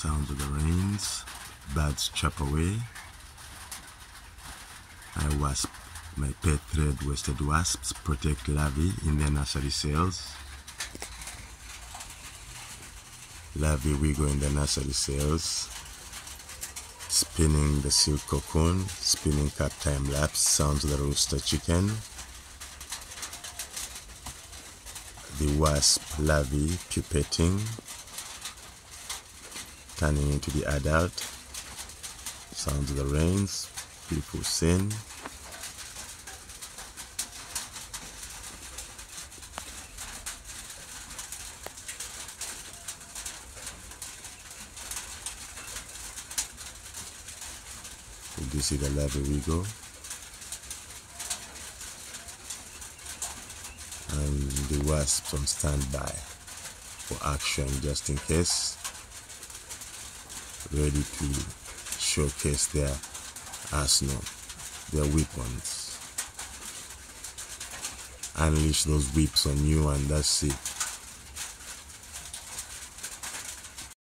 Sounds of the rains, birds chirp away. My wasp, my pet red-waisted wasps protect larvae in their nursery cells. Larvae wiggle in the nursery cells, spinning the silk cocoon, spinning cat time lapse, sounds of the rooster chicken. The wasp larvae pupating, turning into the adult, sounds of the rains, beautiful scene. You see the larvae wiggle, and the wasps on standby for action just in case, ready to showcase their arsenal, their weapons. Unleash those whips on you and that's it.